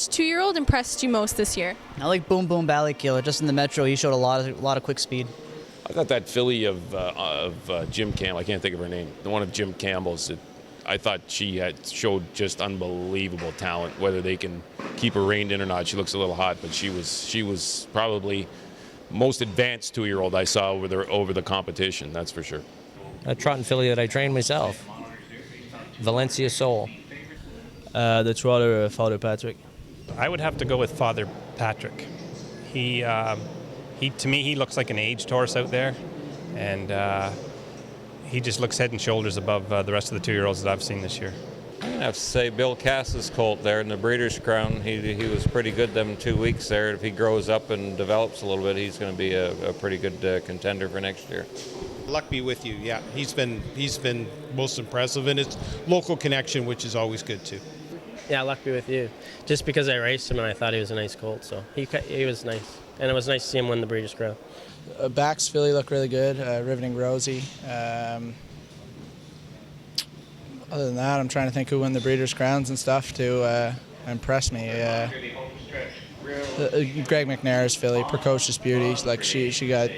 Which 2-year-old impressed you most this year? I like Boom Boom Baillargeon. Just in the Metro, he showed a lot of quick speed. I thought that filly of Jim Campbell, I can't think of her name, the one of Jim Campbell's, I thought she had showed just unbelievable talent. Whether they can keep her reined in or not, she looks a little hot, but she was probably most advanced 2-year-old I saw over the competition, that's for sure. A trotting filly that I trained myself, Valencia Soul. The trotter, Father Patrick. I would have to go with Father Patrick. He to me, he looks like an aged horse out there, and he just looks head and shoulders above the rest of the 2-year-olds that I've seen this year. I'm going to have to say Bill Cass's colt there in the Breeders' Crown. He was pretty good them 2 weeks there. If he grows up and develops a little bit, he's going to be a pretty good contender for next year. Luck be with you. Yeah, he's been most impressive, and it's local connection, which is always good too. Yeah, luck be with you. Just because I raced him and I thought he was a nice colt, so he was nice. And it was nice to see him win the Breeders' Crown. Back's filly looked really good, Riveting Rosie. Other than that, I'm trying to think who won the Breeders' Crowns and stuff to impress me. Greg McNair's filly, Precocious Beauty. Like I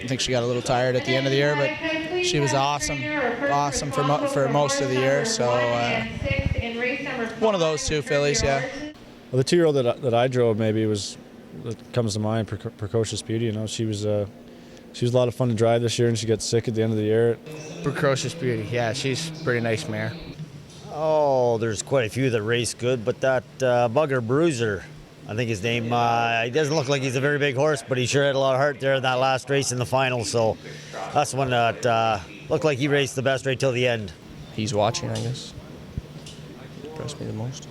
think she got a little tired at the end of the year, but she was awesome for most of the year. So one of those two fillies, yeah. Well, the 2-year-old that I drove maybe that comes to mind, Precocious Beauty. You know, she was a lot of fun to drive this year, and she got sick at the end of the year. Precocious Beauty, yeah, she's a pretty nice mare. Oh, there's quite a few that race good, but that Bugger Bruiser, I think his name, he doesn't look like he's a very big horse, but he sure had a lot of heart there in that last race in the final, so that's one that looked like he raced the best right till the end. He's watching, I guess. Impressed me the most.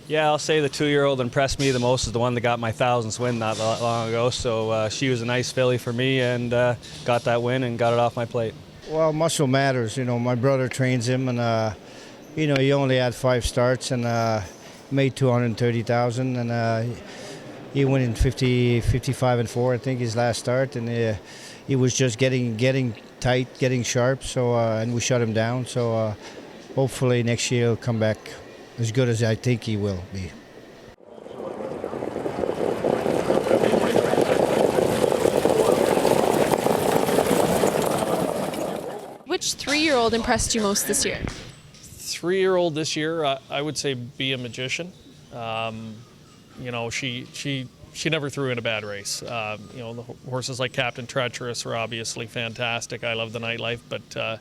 Yeah, I'll say the 2-year-old impressed me the most is the one that got my 1000th win not long ago, so she was a nice filly for me and got that win and got it off my plate. Well, muscle matters. You know, my brother trains him, and you know, he only had 5 starts and made 230,000, and he went in 55-4, I think, his last start, and he was just getting tight, getting sharp. So and we shut him down. So hopefully next year he'll come back as good as I think he will be. Which 3-year-old impressed you most this year? 3-year-old this year, I would say Be a Magician. You know, she never threw in a bad race. You know, the horses like Captain Treacherous were obviously fantastic. I love the Nightlife, but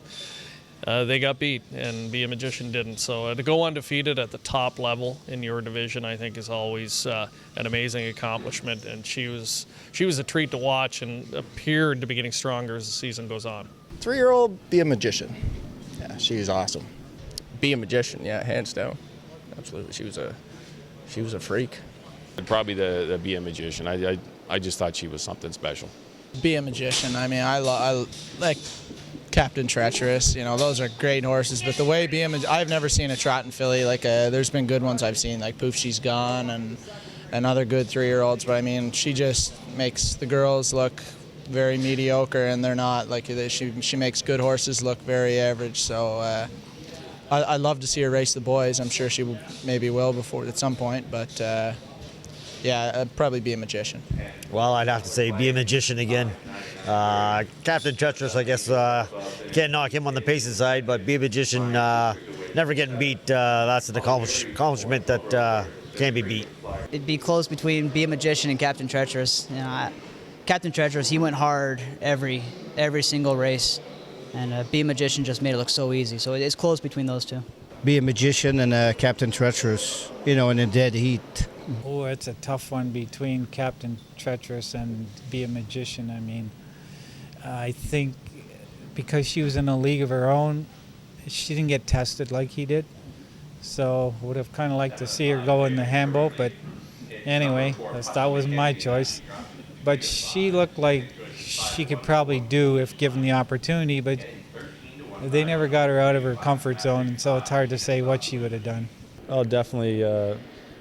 they got beat, and Be a Magician didn't. So to go undefeated at the top level in your division, I think, is always an amazing accomplishment. And she was a treat to watch, and appeared to be getting stronger as the season goes on. 3-year-old, Be a Magician. Yeah, she's awesome. Be a Magician, yeah, hands down. Absolutely, she was a freak. Probably the Be a Magician. I just thought she was something special. Be a Magician. I mean, I like Captain Treacherous. You know, those are great horses. But the way I've never seen a trotting filly. Like there's been good ones I've seen, like Poof She's Gone and other good 3-year-olds. But I mean, she just makes the girls look very mediocre, and they're not. Like she makes good horses look very average. So I'd love to see her race the boys. I'm sure she maybe will before at some point. But yeah, I'd probably Be a Magician. Well, I'd have to say Be a Magician again. Captain Treacherous, I guess, can't knock him on the pacing side, but Be a Magician, never getting beat. That's an accomplishment that can't be beat. It'd be close between Be a Magician and Captain Treacherous. You know, Captain Treacherous, he went hard every single race, and Be a Magician just made it look so easy. So it's close between those two. Be a Magician and Captain Treacherous, you know, in a dead heat. Oh, it's a tough one between Captain Treacherous and Be a Magician. I mean, I think because she was in a league of her own, she didn't get tested like he did. So would have kind of liked to see her go in the handboat, but anyway, that was my choice. But she looked like she could probably do if given the opportunity, but they never got her out of her comfort zone, and so it's hard to say what she would have done. Oh, definitely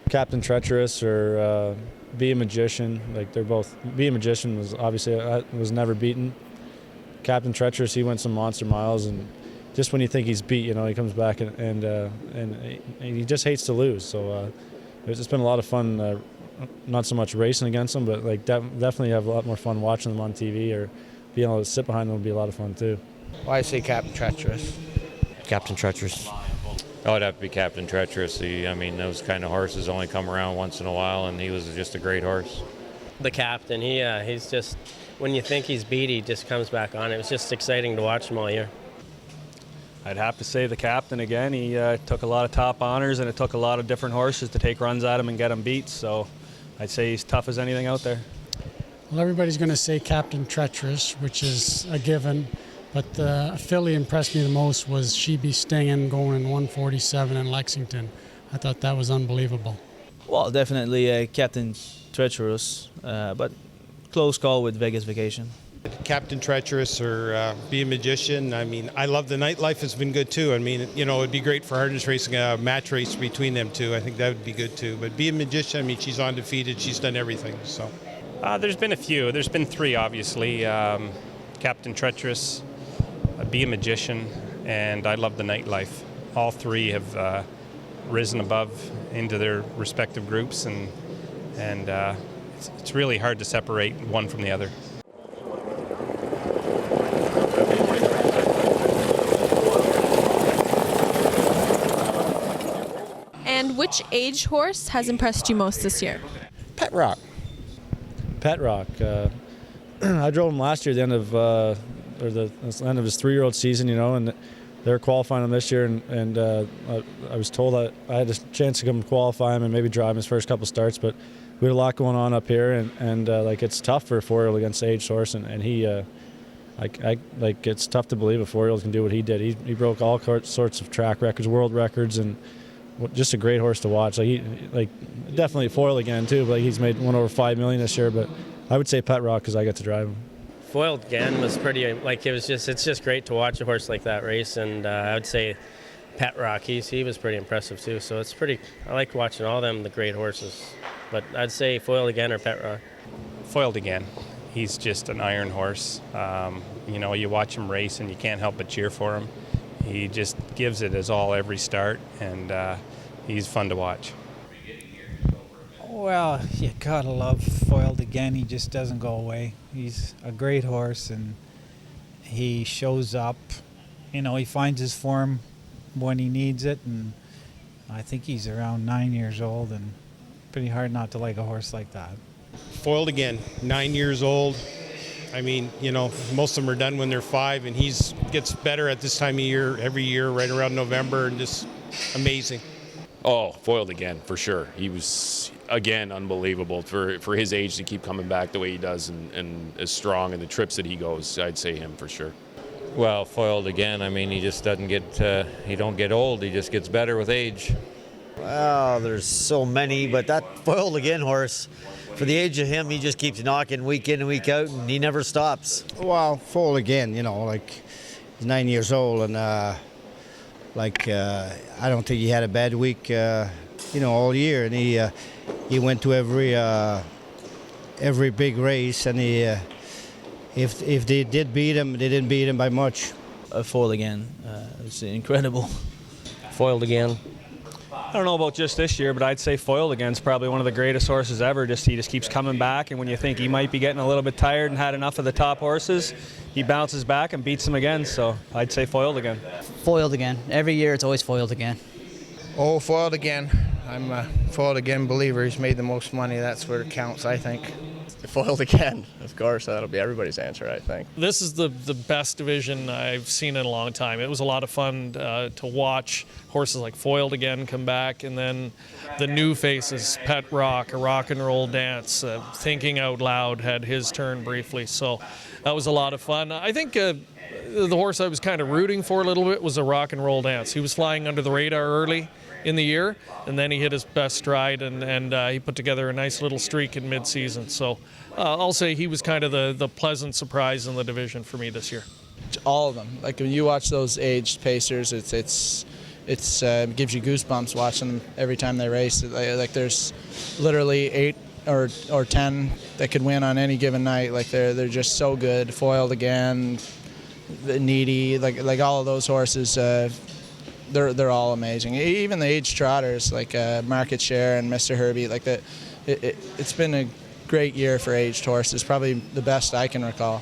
Captain Treacherous or Be a Magician. Like they're both. Be a Magician was obviously was never beaten. Captain Treacherous, he went some monster miles, and just when you think he's beat, you know, he comes back and he just hates to lose. So it's been a lot of fun not so much racing against them, but like definitely have a lot more fun watching them on TV, or being able to sit behind them would be a lot of fun too. Well, I say Captain Treacherous. Captain Treacherous. Oh, it'd have to be Captain Treacherous. I mean, those kind of horses only come around once in a while, and he was just a great horse. The captain, he's just, when you think he's beat, he just comes back on. It was just exciting to watch him all year. I'd have to say the captain again. He took a lot of top honors, and it took a lot of different horses to take runs at him and get him beat. So I'd say he's tough as anything out there. Well, everybody's going to say Captain Treacherous, which is a given. But the filly impressed me the most was She Be Stingin' going in 147 in Lexington. I thought that was unbelievable. Well, definitely Captain Treacherous, but close call with Vegas Vacation. Captain Treacherous or Be a Magician. I mean, I love the nightlife has been good too. I mean, you know, it'd be great for harness racing, a match race between them two. I think that would be good too. But Be a Magician, I mean, she's undefeated. She's done everything. So There's been a few. There's been three, obviously. Captain Treacherous, Be a Magician, and I Love the Nightlife. All three have risen above into their respective groups, and it's really hard to separate one from the other. And which age horse has impressed you most this year? Pet Rock. Pet Rock. I drove him last year at the end of the end of his 3-year-old season, you know, and they were qualifying him this year, and I was told that I had a chance to come qualify him and maybe drive him his first couple starts, but we had a lot going on up here, and like it's tough for a 4-year-old against the aged horse, and he like it's tough to believe a 4-year-old can do what he did. He broke all sorts of track records, world records, and just a great horse to watch. Like definitely foil again too, but he's made one over $5 million this year. But I would say Pet Rock because I got to drive him. Foiled again was pretty, like it's just great to watch a horse like that race, and I would say Pet Rock, he was pretty impressive too. So it's pretty, I like watching all them, the great horses. But I'd say Foiled again or Pet Rock. Foiled again. He's just an iron horse. You know, you watch him race and you can't help but cheer for him. He just gives it his all every start, and he's fun to watch. Well, you gotta love Foiled again. He just doesn't go away. He's a great horse, and he shows up. You know, he finds his form when he needs it, and I think he's around 9 years old, and pretty hard not to like a horse like that. Foiled again, 9 years old. I mean, you know, most of them are done when they're 5, and he's gets better at this time of year, every year, right around November, and just amazing. Oh, Foiled again, for sure. He was, again, unbelievable. For his age to keep coming back the way he does and as strong in the trips that he goes, I'd say him for sure. Well, Foiled again, I mean, he just doesn't get, he don't get old, he just gets better with age. Well, there's so many, but that Foiled again horse, for the age of him, he just keeps knocking week in and week out, and he never stops. Well, Foiled again, you know, like he's 9 years old, and I don't think he had a bad week, you know, all year, and he went to every big race, and if they did beat him, they didn't beat him by much. Foiled again, it's incredible. Foiled again. I don't know about just this year, but I'd say Foiled again is probably one of the greatest horses ever. He just keeps coming back, and when you think he might be getting a little bit tired and had enough of the top horses, he bounces back and beats them again. So I'd say Foiled again. Foiled again. Every year it's always Foiled again. Oh, Foiled again. I'm a Foiled again believer. He's made the most money. That's where it counts, I think. Foiled again, of course. That'll be everybody's answer, I think. This is the best division I've seen in a long time. It was a lot of fun to watch horses like Foiled again come back, and then the new faces, Pet Rock, A Rock and Roll Dance, Thinking Out Loud had his turn briefly, so that was a lot of fun. I think the horse I was kind of rooting for a little bit was A Rock and Roll Dance. He was flying under the radar early in the year, and then he hit his best stride, and he put together a nice little streak in mid-season. So I'll say he was kind of the pleasant surprise in the division for me this year. All of them. Like when you watch those aged pacers, it gives you goosebumps watching them every time they race. Like there's literally 8 or 10 that could win on any given night. Like they're just so good. Foiled again, Needy, like all of those horses. they're all amazing. Even the age trotters like Market Share and Mr. Herbie, like that. It's been a great year for aged horses, probably the best I can recall.